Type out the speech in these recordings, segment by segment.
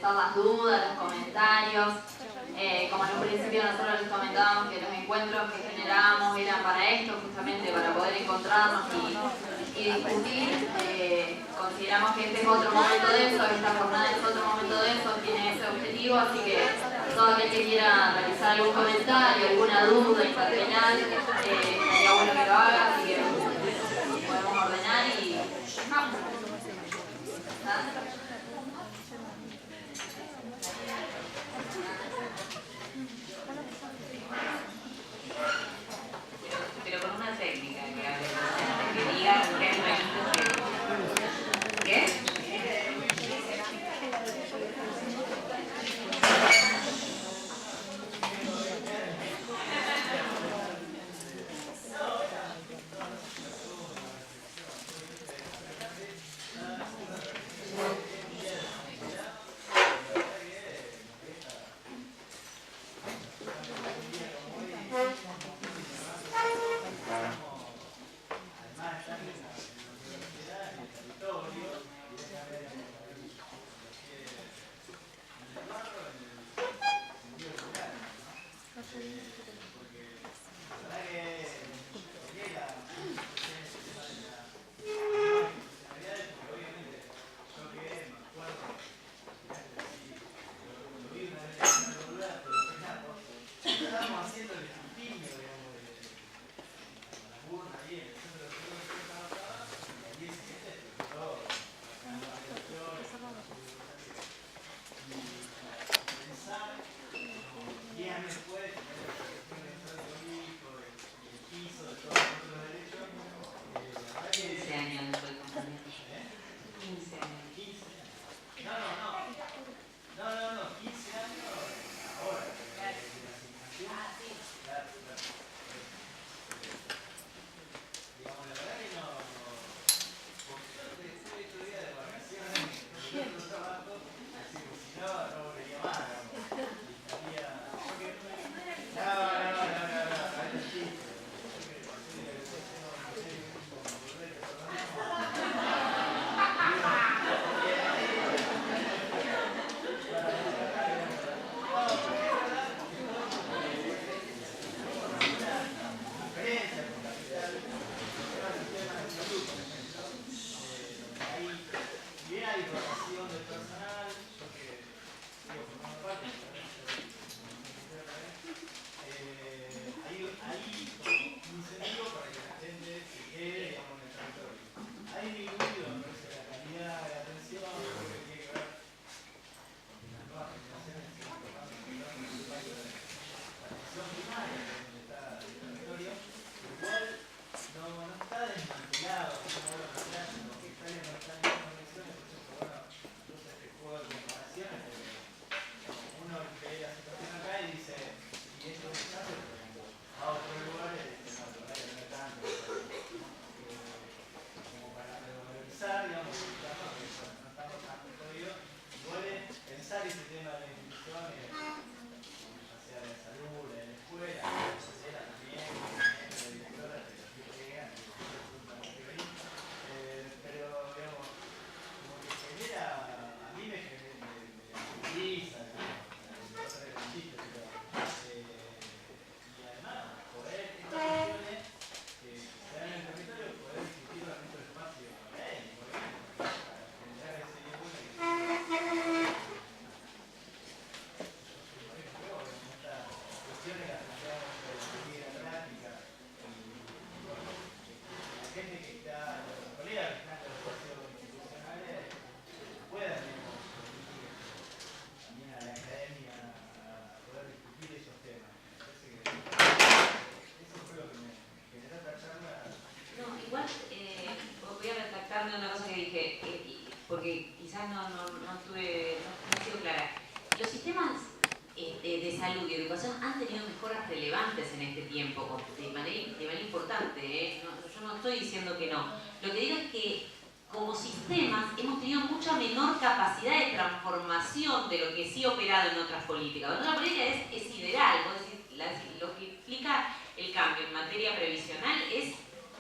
contestar las dudas, los comentarios. Como en un principio nosotros les comentábamos que los encuentros que generábamos eran para esto, justamente para poder encontrarnos y discutir. Consideramos que este es otro momento de eso, esta jornada es otro momento de eso, tiene ese objetivo, así que todo aquel que quiera realizar algún comentario, alguna duda, interpelar, estaría bueno que lo haga, así que podemos ordenar y vamos. Pero con una técnica que diga ¿qué? Porque quizás no he sido clara. Los sistemas de salud y educación han tenido mejoras relevantes en este tiempo, de manera importante. Yo no estoy diciendo que no. Lo que digo es que como sistemas hemos tenido mucha menor capacidad de transformación de lo que sí ha operado en otras políticas. En otras políticas es sideral, lo que implica el cambio en materia previsional es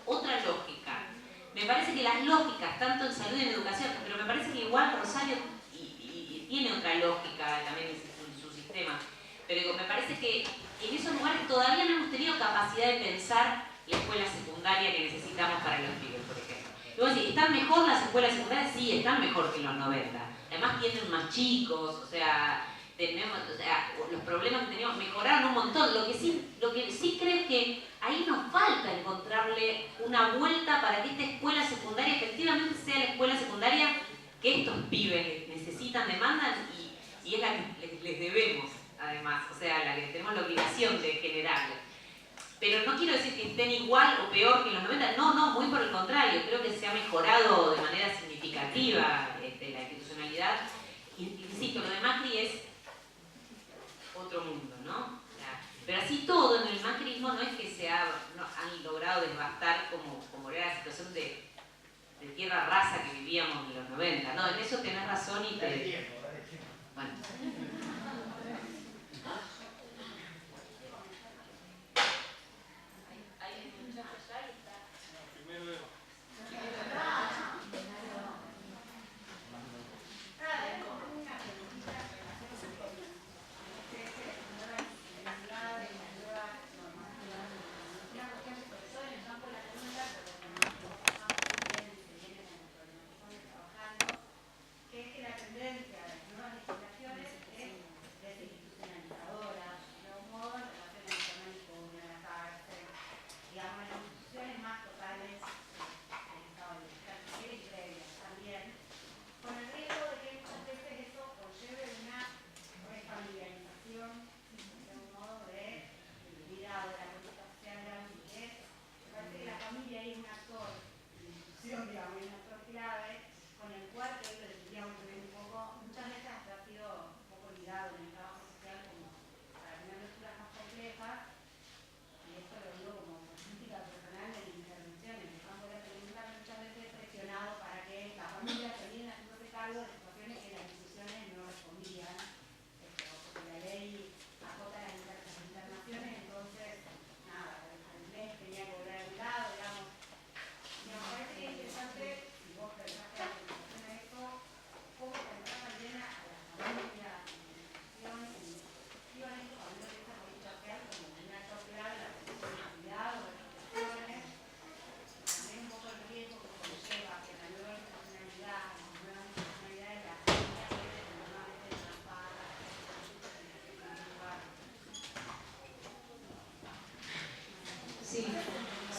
otra lógica. Me parece que las lógicas, tanto en salud y en educación, pero me parece que igual Rosario tiene otra lógica. todavía no hemos tenido capacidad de pensar la escuela secundaria que necesitamos para los pibes, por ejemplo. Y vos decís, ¿están mejor las escuelas secundarias? Sí, están mejor que en los 90. Además tienen más chicos, o sea, los problemas que teníamos mejoraron un montón. Lo que sí creo es que ahí nos falta encontrarle una vuelta para que esta escuela secundaria efectivamente sea la escuela secundaria que estos pibes necesitan, demandan y es la que les debemos, además, o sea, la que tenemos la obligación de generarle. Pero no quiero decir que estén igual o peor que en los 90, no, muy por el contrario, creo que se ha mejorado de manera significativa la institucionalidad. Insisto, lo de Macri es otro mundo, ¿no? Pero así todo en el macrismo no es que han logrado devastar como era la situación de tierra rasa que vivíamos en los 90. No, en eso tenés razón y te... Bueno.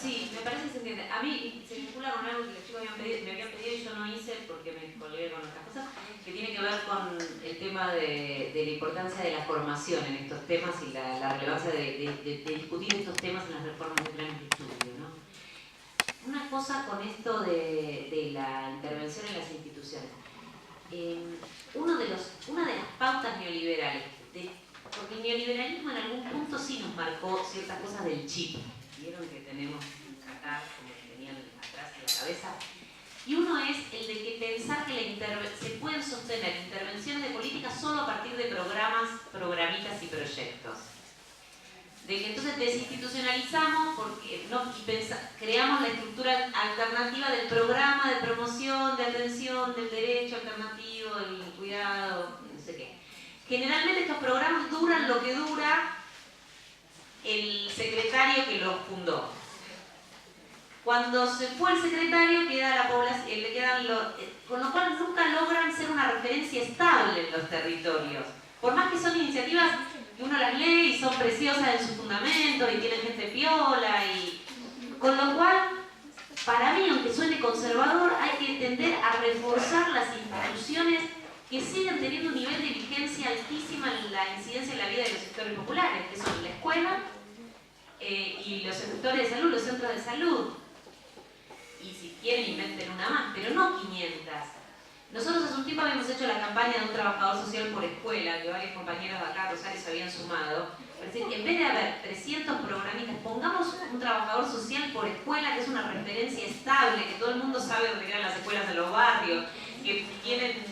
Sí, me parece que se entiende. A mí se vincula con algo que los chicos me habían pedido y yo no hice porque me colgué con otras cosas, que tiene que ver con el tema de la importancia de la formación en estos temas y la relevancia de discutir estos temas en las reformas de planes de estudio, ¿no? Una cosa con esto de la intervención en las instituciones. Una de las pautas neoliberales, porque el neoliberalismo en algún punto sí nos marcó ciertas cosas del chip. Vieron que tenemos acá, como que tenían atrás de la cabeza. Y uno es el de que pensar que se pueden sostener intervenciones de política solo a partir de programitas y proyectos. De que entonces desinstitucionalizamos porque creamos la estructura alternativa del programa de promoción, de atención, del derecho alternativo, del cuidado, no sé qué. Generalmente estos programas duran lo que dura el secretario que los fundó. Cuando se fue el secretario queda la población, con lo cual nunca logran ser una referencia estable en los territorios. Por más que son iniciativas que uno las lee y son preciosas en sus fundamentos y tienen gente piola con lo cual, para mí, aunque suene conservador, hay que tender a reforzar las instituciones que siguen teniendo un nivel de vigencia altísima en la incidencia en la vida de los sectores populares, que son la escuela y los sectores de salud, los centros de salud. Y si quieren inventen una más, pero no 500. Nosotros hace un tiempo habíamos hecho la campaña de un trabajador social por escuela, que varios compañeros de acá, Rosario, se habían sumado. Es decir, en vez de haber 300 programitas, pongamos un trabajador social por escuela, que es una referencia estable, que todo el mundo sabe dónde quedan las escuelas de los barrios, que tienen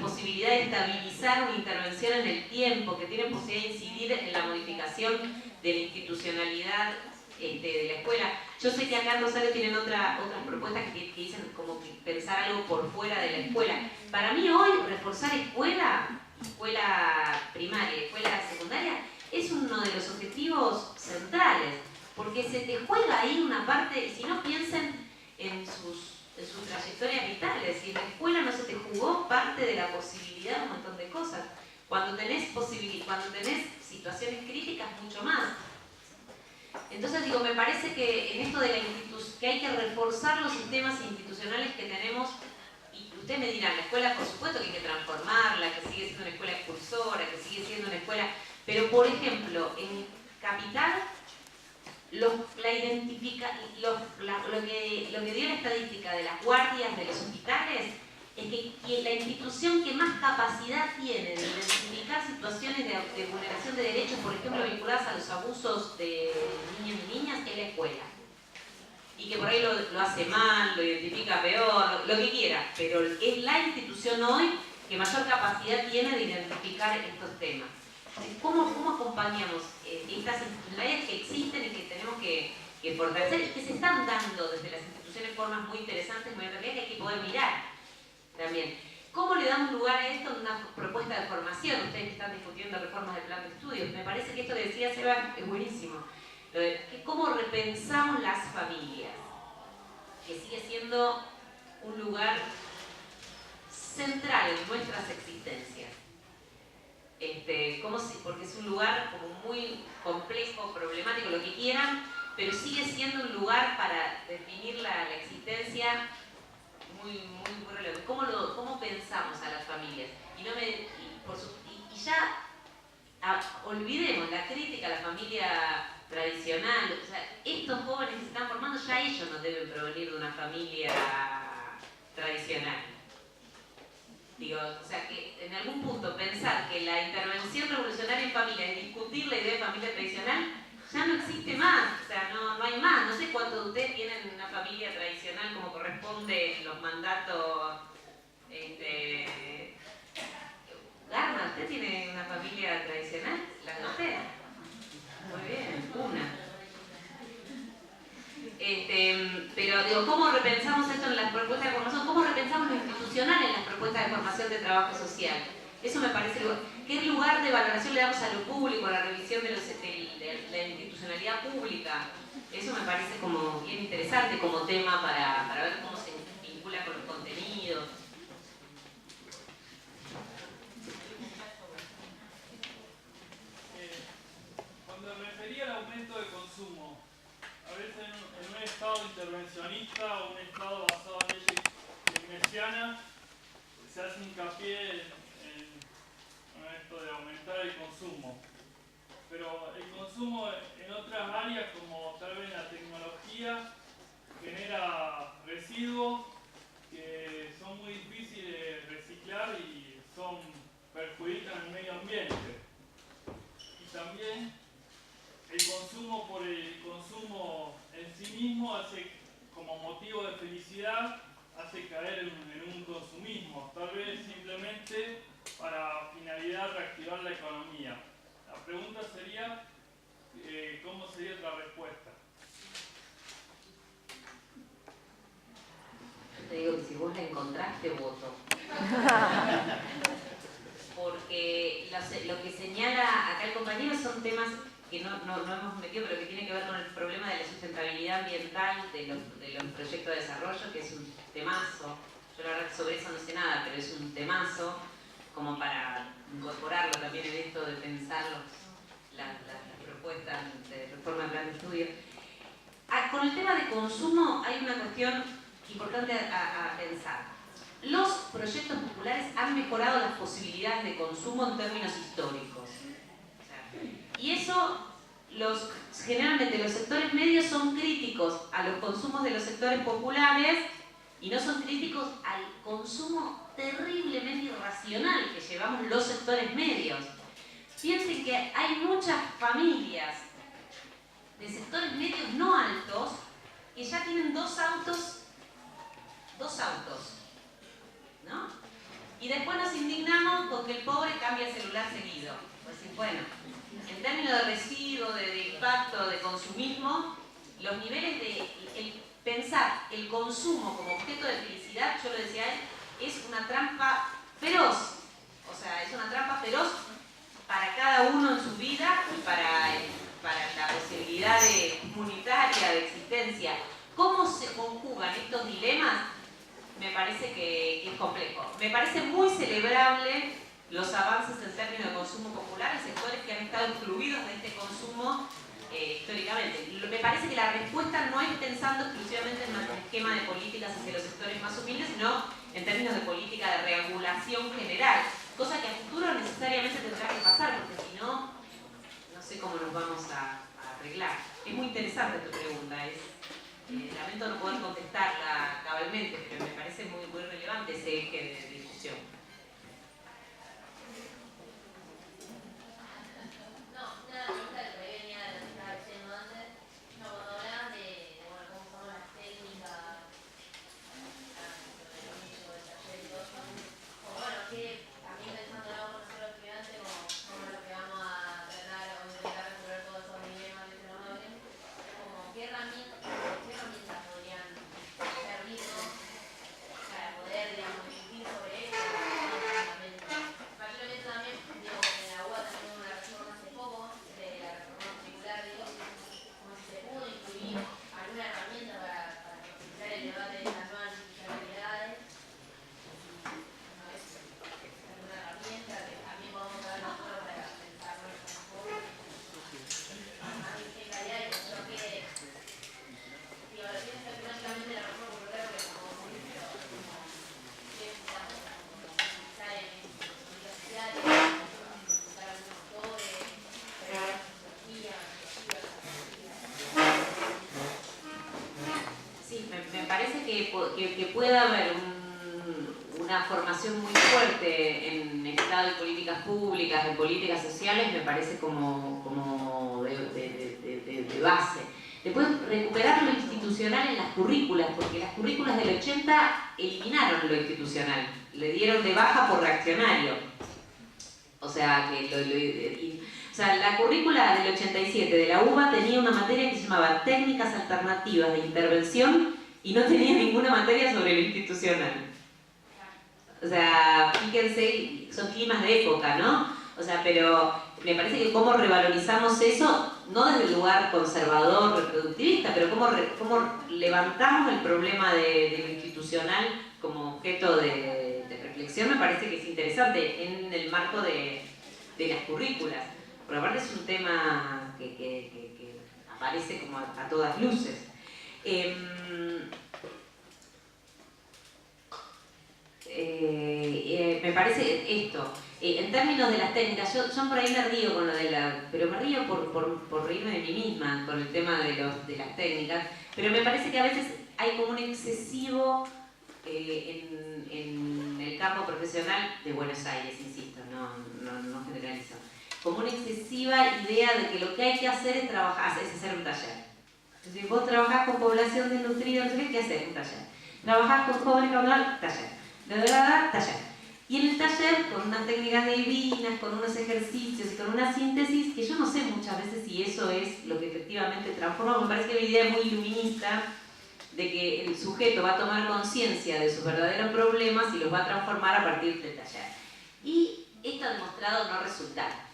posibilidad de estabilizar una intervención en el tiempo, que tienen posibilidad de incidir en la modificación de la institucionalidad de la escuela. Yo sé que acá en Rosario tienen otras propuestas que dicen como que pensar algo por fuera de la escuela. Para mí hoy reforzar escuela primaria, escuela secundaria, es uno de los objetivos centrales, porque se te juega ahí una parte, y si no piensen en sus trayectorias vitales, si en la escuela no se te jugó parte de la posibilidad de un montón de cosas. Cuando tenés situaciones críticas, mucho más. Entonces digo, me parece que en esto de que hay que reforzar los sistemas institucionales que tenemos, y ustedes me dirán, la escuela por supuesto que hay que transformarla, que sigue siendo una escuela expulsora, que sigue siendo una escuela, pero por ejemplo, en Capital, lo que dio la estadística de las guardias de los hospitales es que la institución que más capacidad tiene de identificar situaciones de vulneración de derechos, por ejemplo, vinculadas a los abusos de niños y niñas, es la escuela. Y que por ahí lo hace mal, lo identifica peor, lo que quiera, pero es la institución hoy que mayor capacidad tiene de identificar estos temas. ¿Cómo acompañamos estas institucionalidades que existen y que tenemos que fortalecer y que se están dando desde las instituciones de formas muy interesantes, muy atractivas, que hay que poder mirar también? ¿Cómo le damos lugar a esto en una propuesta de formación? Ustedes que están discutiendo reformas del plan de estudios, me parece que esto que decía Seba es buenísimo. Lo de cómo repensamos las familias, que sigue siendo un lugar central en nuestras existencias. Porque es un lugar como muy complejo, problemático, lo que quieran, pero sigue siendo un lugar para definir la existencia muy relevante. ¿Cómo pensamos a las familias? Y ya olvidemos la crítica a la familia tradicional. O sea, estos jóvenes que se están formando, ya ellos no deben provenir de una familia tradicional. Digo, o sea, que en algún punto pensar que la intervención revolucionaria en familia es discutir la idea de familia tradicional, ya no existe más, o sea, no hay más. No sé cuántos de ustedes tienen una familia tradicional como corresponde en los mandatos. Garma, ¿usted tiene una familia tradicional? ¿La conoce? Muy bien, una. Pero digo, ¿cómo repensamos esto en las propuestas de formación? ¿Cómo repensamos lo institucional en las propuestas de formación de trabajo social? Eso me parece, ¿qué lugar de valoración le damos a lo público, a la revisión de la institucionalidad pública? Eso me parece como bien interesante como tema para ver cómo se vincula con los contenidos. Cuando me refería al aumento de consumo, a veces en un estado intervencionista o un estado basado en leyes keynesianas se hace hincapié en esto de aumentar el consumo. Pero el consumo en otras áreas, como tal vez la tecnología, genera residuos que son muy difíciles de reciclar y perjudican el medio ambiente. Y también el consumo por el consumo en sí mismo hace, como motivo de felicidad, hace caer en un consumismo, tal vez simplemente para finalidad reactivar la economía. La pregunta sería, ¿cómo sería otra respuesta? Yo te digo que si vos la encontraste, voto. Porque lo que señala acá el compañero son temas que no hemos metido, pero que tiene que ver con el problema de la sustentabilidad ambiental de los proyectos de desarrollo, que es un temazo. Yo la verdad sobre eso no sé nada, pero es un temazo como para incorporarlo también en esto de pensar las propuestas de reforma del plan de estudio. Con el tema de consumo hay una cuestión importante a pensar. Los proyectos populares han mejorado las posibilidades de consumo en términos históricos. Y eso, generalmente los sectores medios son críticos a los consumos de los sectores populares y no son críticos al consumo terriblemente irracional que llevamos los sectores medios. Piensen que hay muchas familias de sectores medios no altos que ya tienen dos autos, ¿no? Y después nos indignamos porque el pobre cambia el celular seguido. Pues sí, bueno, en términos de residuo, de impacto, de consumismo, los niveles de pensar el consumo como objeto de felicidad, yo lo decía a él, es una trampa feroz. O sea, es una trampa feroz para cada uno en su vida parece que es complejo. Me parece muy celebrable los avances en términos de consumo popular en sectores que han estado excluidos de este consumo históricamente. Me parece que la respuesta no es pensando exclusivamente en un esquema de políticas hacia los sectores más humildes, sino en términos de política de regulación general, cosa que a futuro necesariamente tendrá que pasar, porque si no, no sé cómo nos vamos a arreglar. Es muy interesante tu pregunta, lamento no poder contestarla cabalmente, pero me parece muy, muy relevante ese eje de discusión. Que pueda haber una formación muy fuerte en Estado y políticas públicas, en políticas sociales, me parece como de base. Después, recuperar lo institucional en las currículas, porque las currículas del 80 eliminaron lo institucional, le dieron de baja por reaccionario. O sea, la currícula del 87 de la UBA tenía una materia que se llamaba Técnicas Alternativas de Intervención y no tenía ninguna materia sobre lo institucional. O sea, fíjense, son climas de época, ¿no? O sea, pero me parece que cómo revalorizamos eso, no desde el lugar conservador, reproductivista, pero cómo levantamos el problema de lo institucional como objeto de reflexión, me parece que es interesante en el marco de las currículas. Por aparte es un tema que aparece como a todas luces. Me parece esto. En términos de las técnicas, yo por ahí me río con lo de pero me río por reírme de mí misma con el tema de las técnicas, pero me parece que a veces hay como un excesivo en el campo profesional de Buenos Aires, insisto, no generalizo, como una excesiva idea de que lo que hay que hacer es hacer un taller. Entonces, vos trabajás con población desnutrida, no sé qué hacer, un taller. Trabajás con jóvenes, taller. Taller. Y en el taller, con unas técnicas divinas, con unos ejercicios y con una síntesis, que yo no sé muchas veces si eso es lo que efectivamente transforma, me parece que hay una idea muy iluminista de que el sujeto va a tomar conciencia de sus verdaderos problemas y los va a transformar a partir del taller. Y esto ha demostrado no resultar.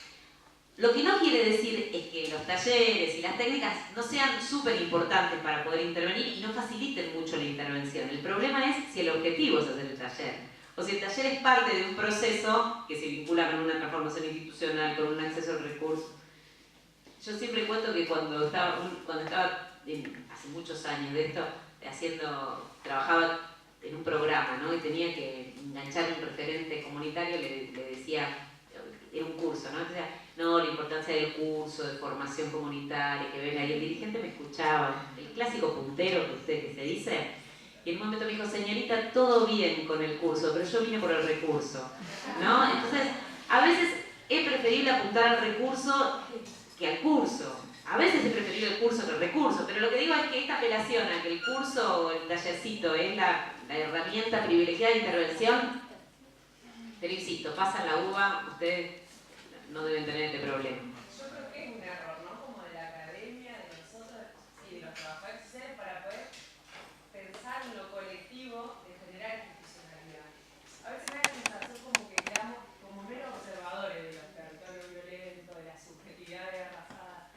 Lo que no quiere decir es que los talleres y las técnicas no sean súper importantes para poder intervenir y no faciliten mucho la intervención. El problema es si el objetivo es hacer el taller, o si el taller es parte de un proceso que se vincula con una transformación institucional, con un acceso al recurso. Yo siempre cuento que cuando estaba hace muchos años de esto, trabajaba en un programa, ¿no? Y tenía que enganchar un referente comunitario, le decía, era un curso, ¿no? Entonces, no, la importancia del curso, de formación comunitaria, que venga, y el dirigente me escuchaba, el clásico puntero que se dice, y en un momento me dijo, señorita, todo bien con el curso, pero yo vine por el recurso, ¿no? Entonces, a veces es preferible apuntar al recurso que al curso. A veces es preferible el curso que el recurso, pero lo que digo es que esta apelación a que el curso o el tallercito es la herramienta privilegiada de intervención, pero insisto, pasa la uva, ustedes no deben tener este problema. Yo creo que es un error, ¿no? Como de la academia, de nosotros y de los trabajadores sociales para poder pensar en lo colectivo de generar institucionalidad. A veces me da la sensación como que quedamos como menos observadores de los territorios violentos, de las subjetividades arrasadas.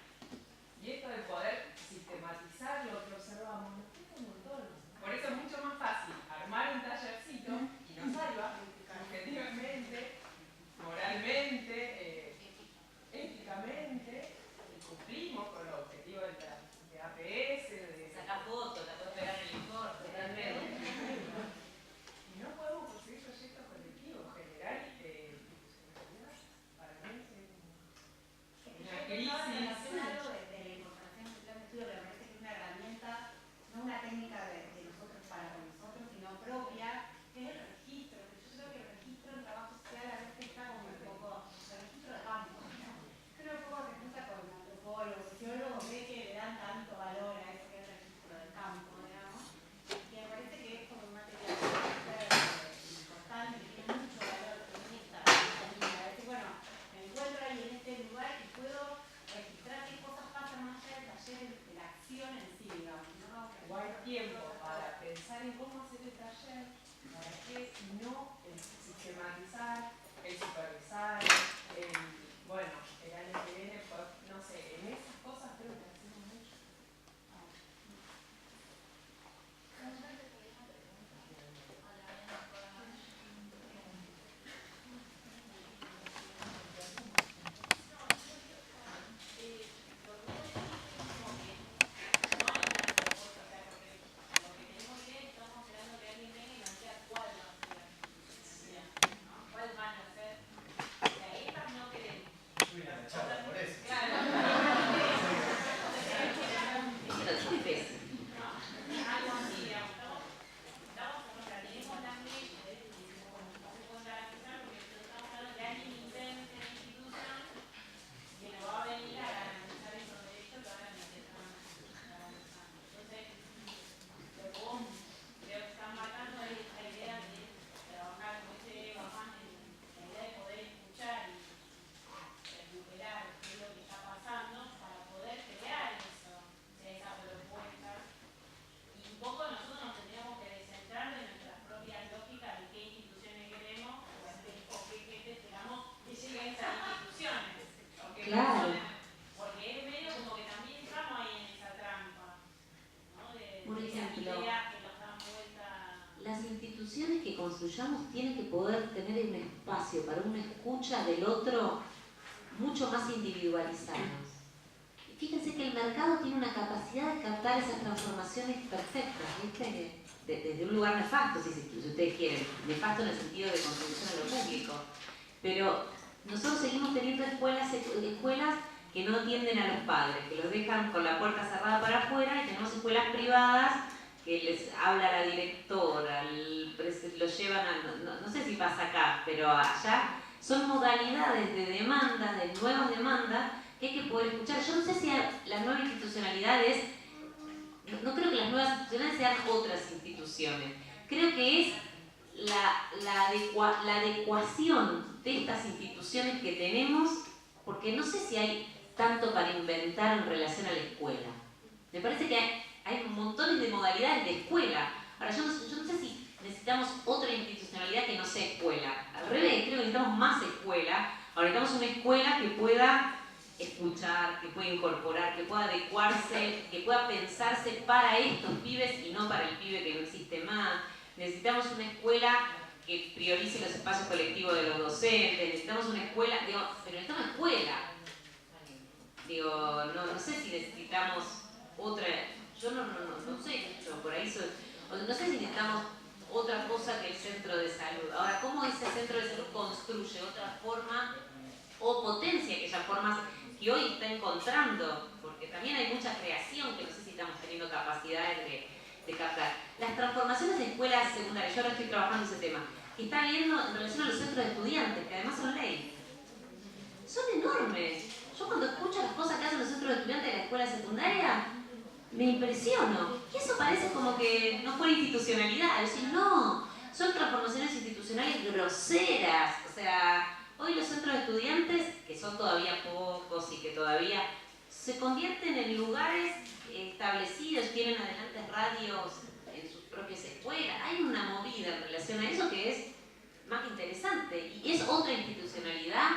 Y esto de poder sistematizar lo que observamos nos cuesta un montón. Por eso es mucho más fácil armar un tallercito escuchamos tiene que poder tener un espacio para una escucha del otro mucho más individualizado. Y fíjense que el mercado tiene una capacidad de captar esas transformaciones perfectas, ¿viste? Desde un lugar nefasto, si ustedes quieren, nefasto en el sentido de contribución a lo público. Pero nosotros seguimos teniendo escuelas que no atienden a los padres, que los dejan con la puerta cerrada para afuera, y tenemos escuelas privadas que les habla la directora, lo llevan a, no sé si pasa acá, pero allá son modalidades de demandas, de nuevas demandas, que hay que poder escuchar. Yo no sé si la nueva institucionalidad es, no creo que las nuevas instituciones sean otras instituciones, creo que es la adecuación de estas instituciones que tenemos, porque no sé si hay tanto para inventar en relación a la escuela. Me parece que hay montones de modalidades de escuela. Ahora, yo no sé si necesitamos otra institucionalidad que no sea escuela. Al revés, creo que necesitamos más escuela. Ahora, necesitamos una escuela que pueda escuchar, que pueda incorporar, que pueda adecuarse, que pueda pensarse para estos pibes y no para el pibe que no existe más. Necesitamos una escuela que priorice los espacios colectivos de los docentes. Necesitamos una escuela, pero necesitamos escuela. No sé si necesitamos otra, yo no sé, yo por ahí no sé si necesitamos otra cosa que el centro de salud. Ahora, ¿cómo ese centro de salud construye otra forma o potencia aquellas formas que hoy está encontrando? Porque también hay mucha creación que no sé si estamos teniendo capacidades de captar. Las transformaciones de escuelas secundarias, yo ahora estoy trabajando ese tema, que está viendo en relación a los centros de estudiantes, que además son ley. Son enormes. Yo cuando escucho las cosas que hacen los centros de estudiantes de la escuela secundaria, me impresiono. Y eso parece como que no fuera institucionalidad. Es decir, no, son transformaciones institucionales groseras. O sea, hoy los centros de estudiantes, que son todavía pocos y que todavía se convierten en lugares establecidos, tienen adelante radios en sus propias escuelas. Hay una movida en relación a eso que es más interesante. Y es otra institucionalidad.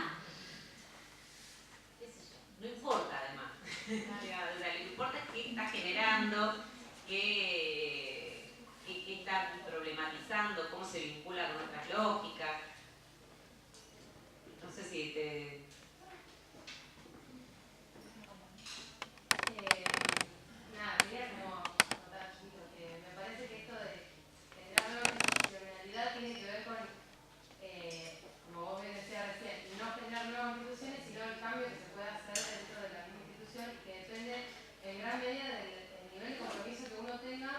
No importa, además. Lo que importa es qué está generando, qué está problematizando, cómo se vincula con otras lógicas. No sé si te... Nada, quería como contar, chicos, que me parece que esto de generar nueva institucionalidad tiene que ver con, como vos bien decías recién, no generar nuevas instituciones, sino el cambio que se puede hacer dentro de la misma institución, que depende en gran medida del nivel de compromiso que uno tenga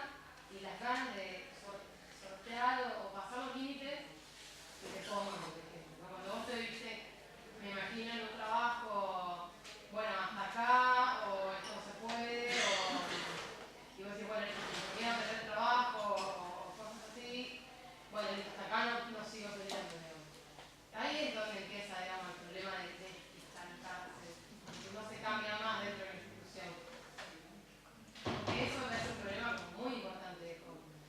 y las ganas de sortear o pasar los límites que te pongan, por ejemplo. Cuando vos te dices, me imagino en un trabajo, bueno, hasta acá, o esto no se puede, y vos decís, bueno, si quiero perder trabajo, o cosas así, bueno, hasta acá no sigo peleando, digamos. Ahí es donde empieza, digamos, el problema de estancarse, que no se cambia más dentro de la institución. Porque eso es un problema muy importante de jóvenes.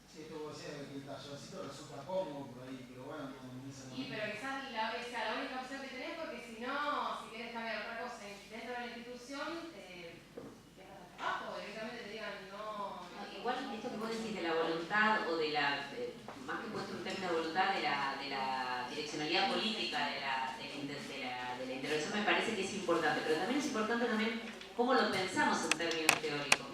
Sí, esto vos decías que el tallercito resulta cómodo por ahí, pero bueno, no dice nada. Y pero quizás sea la única opción que tenés, porque si no, si querés cambiar otra cosa dentro de la institución, pierdas el trabajo, directamente te digan no. Igual esto que vos decís de la voluntad o de la, más que puesto un término de voluntad, de la direccionalidad política de la intervención, me parece que es importante, pero también es importante cómo lo pensamos en términos teóricos.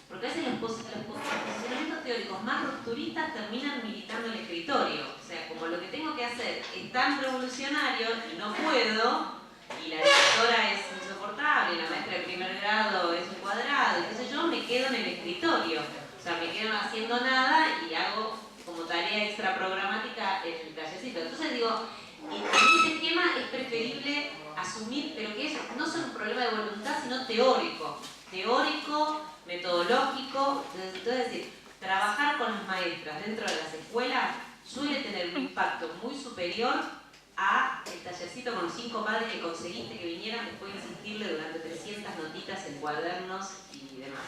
Porque a veces los posicionamientos teóricos más rupturistas terminan militando en el escritorio. O sea, como lo que tengo que hacer es tan revolucionario y no puedo, y la directora es insoportable, y la maestra de primer grado es un cuadrado, entonces yo me quedo en el escritorio. O sea, me quedo haciendo nada y hago como tarea extra programática el tallercito. Entonces digo, en ese esquema es preferible asumir, pero que es no solo un problema de voluntad, sino teórico. Teórico, metodológico. Entonces, es decir, trabajar con las maestras dentro de las escuelas suele tener un impacto muy superior a el tallercito con los 5 padres que conseguiste que vinieran después de insistirle durante 300 notitas en cuadernos y demás.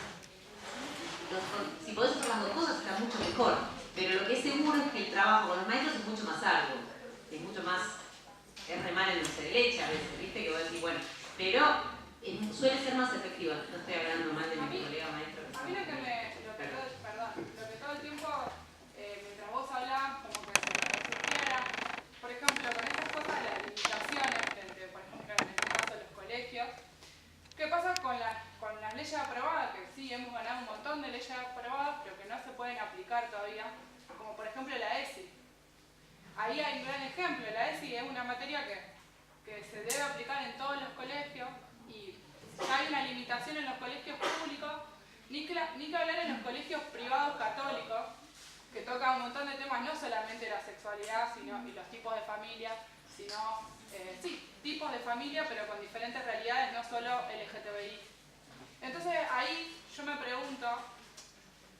Si podés hacer las dos cosas está mucho mejor, pero lo que es seguro es que el trabajo con los maestros es mucho más arduo, es mucho más, es remar en dulce de leche a veces, ¿viste? Que vos decís, bueno, pero suele ser más efectivo. No estoy hablando mal de mi colega maestro. A mí lo que todo el tiempo, mientras vos hablás, como que se debe aplicar en todos los colegios, y ya hay una limitación en los colegios públicos, ni que hablar en los colegios privados católicos, que toca un montón de temas, no solamente la sexualidad y los tipos de familia, sino, sí, tipos de familia, pero con diferentes realidades, no solo LGTBI. Entonces ahí yo me pregunto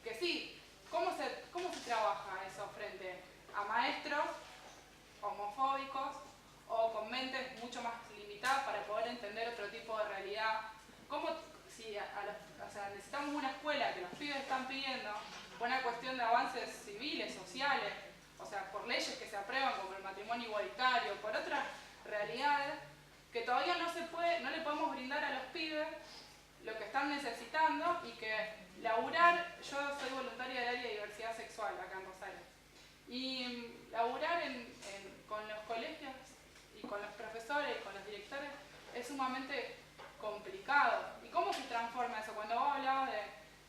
que sí, ¿cómo se trabaja eso frente a maestros homofóbicos o con mentes mucho más limitadas para poder entender otro tipo de realidad? ¿Cómo, si o sea, necesitamos una escuela que los pibes están pidiendo, una cuestión de avances civiles, sociales, o sea, por leyes que se aprueban como el matrimonio igualitario, por otras realidades, que todavía no le podemos brindar a los pibes lo que están necesitando, y que laburar, yo soy voluntaria del área de diversidad sexual acá en Rosario, y laburar con los colegios y con los profesores y con los directores es sumamente complicado. ¿Y cómo se transforma eso? Cuando vos hablabas de,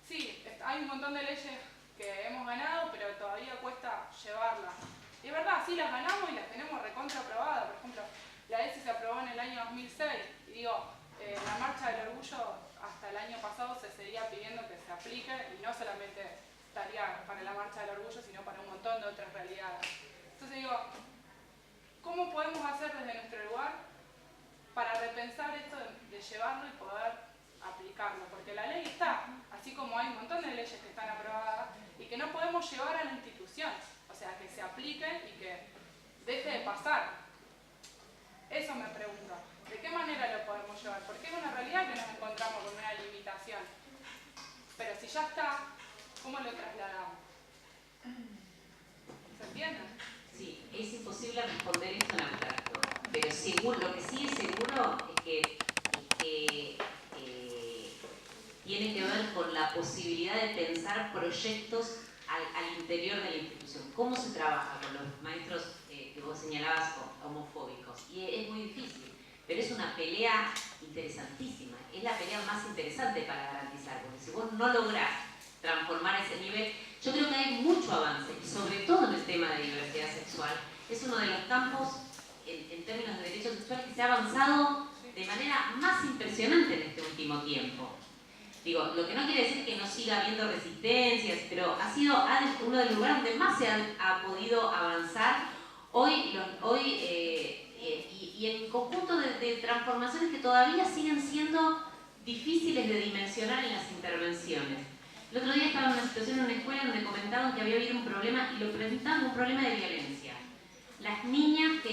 sí, hay un montón de leyes que hemos ganado, pero todavía cuesta llevarlas. Y es verdad, sí las ganamos y las tenemos recontra aprobadas. Por ejemplo, la ESI se aprobó en el año 2006, y digo, la Marcha del Orgullo hasta el año pasado se seguía pidiendo que se aplique, y no solamente estaría para la Marcha del Orgullo, sino para un montón de otras realidades. Entonces digo, ¿cómo podemos hacer desde nuestro lugar para repensar esto de llevarlo y poder aplicarlo? Porque la ley está, así como hay un montón de leyes que están aprobadas y que no podemos llevar a la institución, o sea, que se apliquen y que deje de pasar. Eso me pregunto, ¿de qué manera lo podemos llevar? Porque es una realidad que nos encontramos con una limitación, pero si ya está, ¿cómo lo trasladamos? ¿Se entiende? Sí, es imposible responder esto en abstracto, pero seguro, lo que sí es seguro es que tiene que ver con la posibilidad de pensar proyectos al interior de la institución. ¿Cómo se trabaja con los maestros que vos señalabas homofóbicos? Y es muy difícil, pero es una pelea interesantísima. Es la pelea más interesante para garantizar, porque si vos no lográs transformar ese nivel, yo creo que hay mucho avance, y sobre todo en el tema de diversidad sexual. Es uno de los campos, en términos de derechos sexuales, que se ha avanzado de manera más impresionante en este último tiempo. Digo, lo que no quiere decir que no siga habiendo resistencias, pero ha sido uno de los lugares donde más se ha podido avanzar hoy y en conjunto de transformaciones que todavía siguen siendo difíciles de dimensionar en las intervenciones. El otro día estaba en una situación en una escuela donde comentaban que había habido un problema, y lo presentaban como un problema de violencia. Las niñas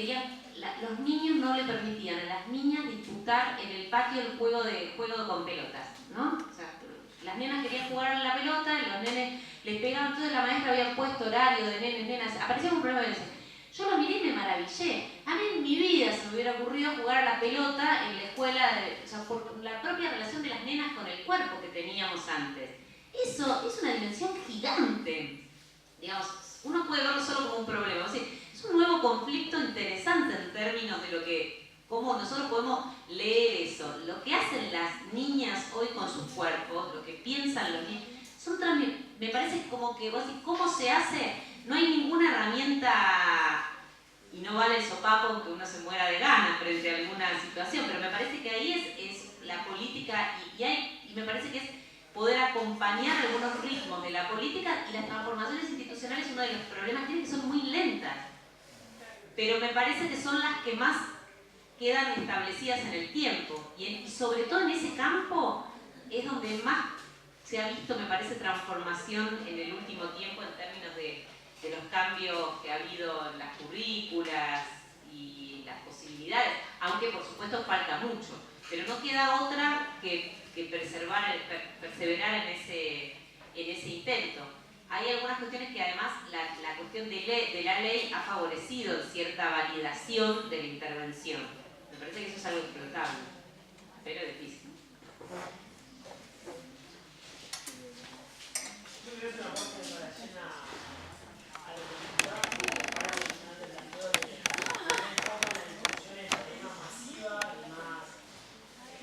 los niños no le permitían a las niñas disputar en el patio el juego con pelotas, ¿no? O sea, las nenas querían jugar a la pelota, los nenes les pegaban, entonces la maestra había puesto horario de nenes, nenas, aparecía un problema de violencia. Yo lo miré y me maravillé. A mí en mi vida se me hubiera ocurrido jugar a la pelota en la escuela, o sea, por la propia relación de las nenas con el cuerpo que teníamos antes. Eso es una dimensión gigante. Digamos, uno puede verlo solo como un problema. O sea, es un nuevo conflicto interesante en términos de cómo nosotros podemos leer eso. Lo que hacen las niñas hoy con sus cuerpos, lo que piensan los niños, me parece como que vos decís, ¿cómo se hace? No hay ninguna herramienta, y no vale el sopapo que uno se muera de ganas frente a alguna situación, pero me parece que ahí es la política, y me parece que es poder acompañar algunos ritmos de la política, y las transformaciones institucionales, uno de los problemas que son muy lentas, pero me parece que son las que más quedan establecidas en el tiempo, y sobre todo en ese campo es donde más se ha visto, me parece, transformación en el último tiempo en términos de los cambios que ha habido en las currículas y las posibilidades, aunque por supuesto falta mucho, pero no queda otra que perseverar en ese intento. Hay algunas cuestiones que además la cuestión de la ley ha favorecido cierta validación de la intervención. Me parece que eso es algo explotable, pero difícil. Yo creo que una parte en relación a lo que comentaba, para mencionar el planteo de la discusión de tareas masiva y más,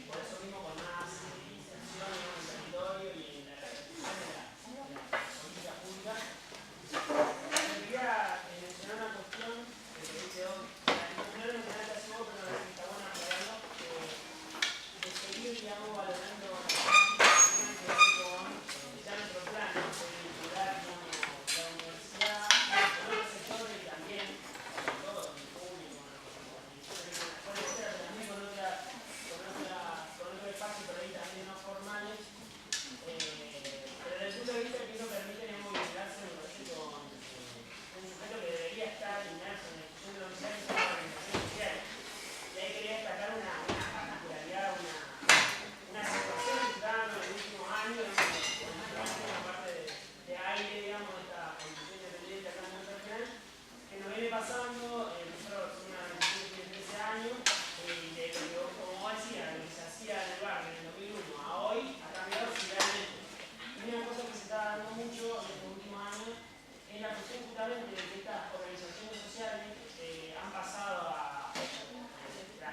por eso mismo con más inserción en el territorio y en la realización de la política pública. Quería mencionar una cuestión que se dice hoy, la discusión en general que hacemos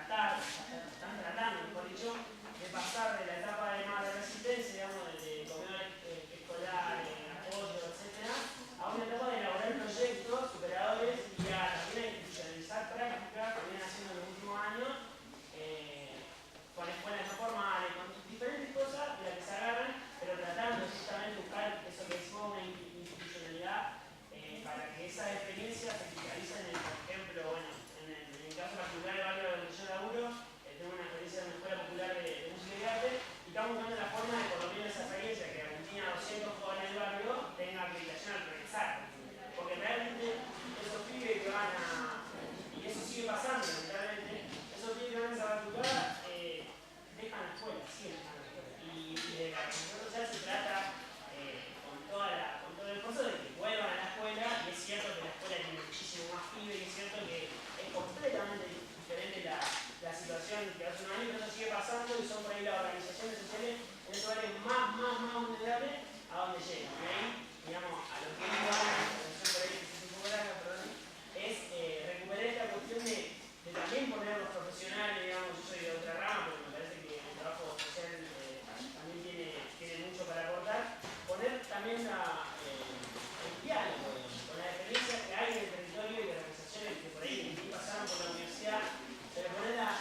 están tratando, mejor dicho, de pasar de la etapa de más de resistencia, digamos, de comedor escolar, apoyo, etc., a una etapa de elaborar proyectos superadores y a también a institucionalizar prácticas que vienen haciendo en los últimos años con escuelas no formales, con diferentes cosas de las que se agarran, pero tratando justamente de buscar eso que decimos una institucionalidad para que esas experiencias se fiscalicen, por ejemplo, bueno, en el caso particular del barrio donde yo laburo, tengo una experiencia de una escuela popular de música y arte, y estamos buscando la forma de por lo menos esa experiencia que aglutina a 200 jóvenes del barrio tenga acreditación al progresar. Porque realmente esos pibes que van a, y eso sigue pasando lamentablemente, esos pibes que van a esa batucada dejan la escuela, siguen dejando la escuela. Y de la organización social se trata con todo el esfuerzo de que vuelvan a la escuela, y es cierto que la escuela tiene muchísimo más pibes, y es cierto que es completamente diferente la situación que hace un año, pero eso sigue pasando y son por ahí las organizaciones sociales en esos lugares más vulnerables a donde llegan. Y ahí, digamos, a lo que iba, la organización por ahí que se un poco larga, perdón, es recuperar esta cuestión de también poner a los profesionales, digamos, yo soy de otra rama, pero me parece que el trabajo social también tiene mucho para aportar, poner también el diálogo con las experiencias que hay en el territorio y de organizaciones que por ahí ni pasaron por la universidad, pero poner la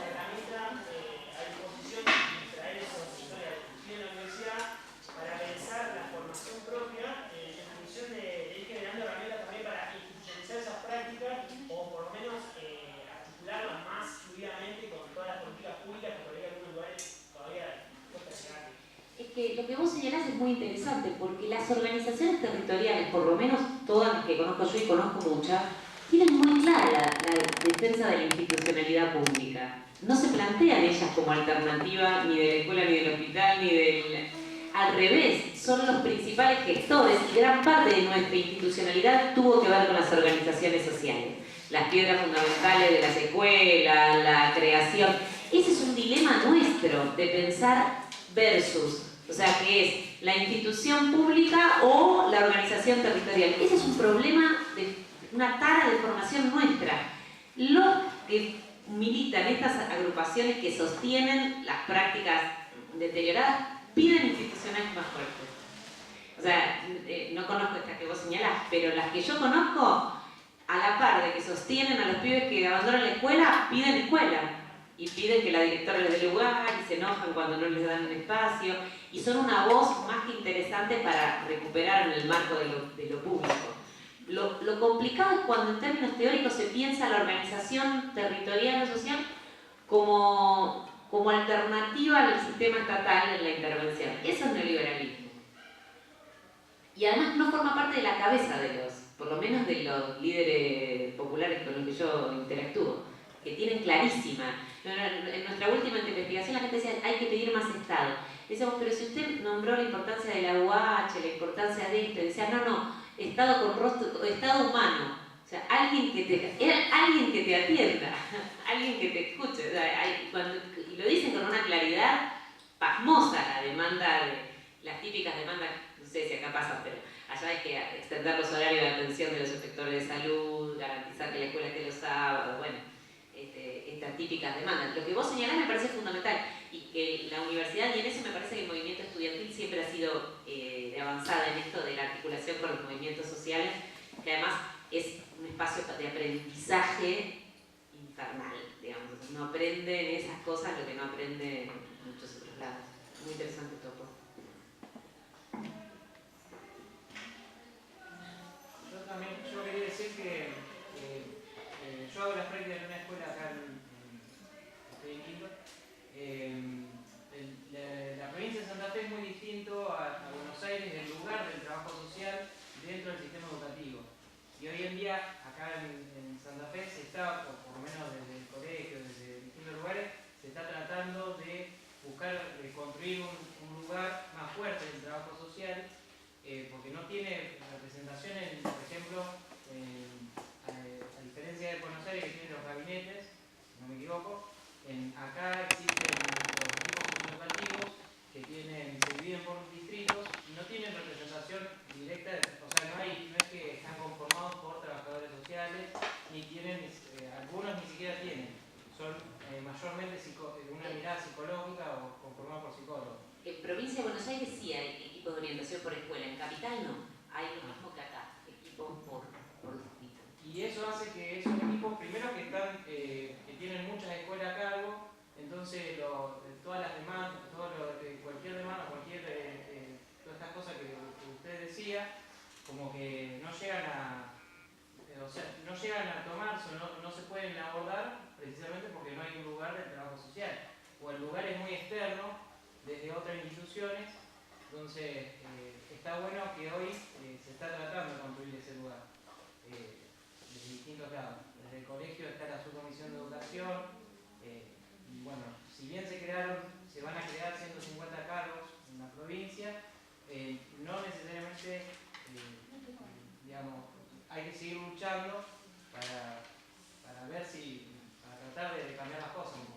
herramienta a disposición y traer esos profesores a discutir en la universidad para pensar la formación propia en función de ir generando herramientas también para institucionalizar esas prácticas o por lo menos articularlas más fluidamente con todas las políticas públicas que por ahí en algunos lugares todavía cuesta llegar. Es que lo que vos señalás es muy interesante porque las organizaciones territoriales, por lo menos todas las que conozco yo y conozco muchas, tienen muy clara la defensa de la institucionalidad pública. No se plantean ellas como alternativa ni de la escuela, ni del hospital, ni del... Al revés, son los principales gestores y gran parte de nuestra institucionalidad tuvo que ver con las organizaciones sociales. Las piedras fundamentales de las escuelas, la creación. Ese es un dilema nuestro de pensar versus, o sea, que es la institución pública o la organización territorial. Ese es un problema de una tara de formación nuestra. Los que militan estas agrupaciones que sostienen las prácticas deterioradas piden instituciones más fuertes. O sea, no conozco estas que vos señalás, pero las que yo conozco, a la par de que sostienen a los pibes que abandonan la escuela, piden escuela. Y piden que la directora les dé lugar, y se enojan cuando no les dan un espacio, y son una voz más que interesante para recuperar en el marco de lo público. Lo complicado es cuando en términos teóricos se piensa la organización territorial o social como alternativa al sistema estatal en la intervención. Eso es neoliberalismo. Y además no forma parte de la cabeza de por lo menos de los líderes populares con los que yo interactúo, que tienen clarísima. En nuestra última investigación la gente decía, hay que pedir más Estado. Decíamos, pero si usted nombró la importancia de la UH, la importancia de esto, decía, no, Estado con rostro, Estado humano. O sea, alguien que te atienda, alguien que te escuche. O sea, y lo dicen con una claridad pasmosa, la demanda, las típicas demandas, no sé si acá pasan, pero allá hay que extender los horarios de atención de los inspectores de salud, garantizar que la escuela esté los sábados, bueno, estas típicas demandas. Lo que vos señalás me parece fundamental y que la universidad, y en eso me parece que el movimiento estudiantil siempre ha sido de avanzada en esto de la articulación con los movimientos sociales, que además es un espacio de aprendizaje infernal, digamos. No aprenden esas cosas lo que no aprende en muchos otros lados. Muy interesante topo. Yo quería decir que yo hago las prácticas en una escuela acá estoy en Quito. La provincia de Santa Fe es muy distinto a Buenos Aires, el lugar del trabajo social dentro del sistema educativo. Y hoy en día, acá en Santa Fe, se está, por lo menos desde el colegio, desde distintos lugares, se está tratando de buscar construir un lugar más fuerte del trabajo social, porque no tiene representación, por ejemplo, a diferencia de Buenos Aires, que tiene los gabinetes, si no me equivoco, acá existen los equipos educativos que se dividen por distritos y no tienen representación directa, o sea, no es que están conformados por trabajadores sociales, ni tienen, algunos ni siquiera tienen, son mayormente una mirada psicológica o conformada por psicólogos. En provincia de Buenos Aires sí hay equipos de orientación por escuela, en Capital no, hay lo mismo que acá, equipos por distrito. Y eso hace que esos equipos, primero que están, que tienen muchas escuelas a cargo, entonces todas las demandas, cualquier demanda, todas estas cosas que usted decía, como que no llegan a, no llegan a tomarse, no se pueden abordar precisamente porque no hay un lugar de trabajo social, o el lugar es muy externo desde otras instituciones. Entonces está bueno que hoy se está tratando de construir ese lugar desde distintos lados. Desde el colegio está la subcomisión de educación y bueno, si bien se van a crear 150 cargos en la provincia, no necesariamente digamos, hay que seguir luchando para ver si, para tratar de cambiar las cosas un poco.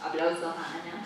Aplausos a Ana.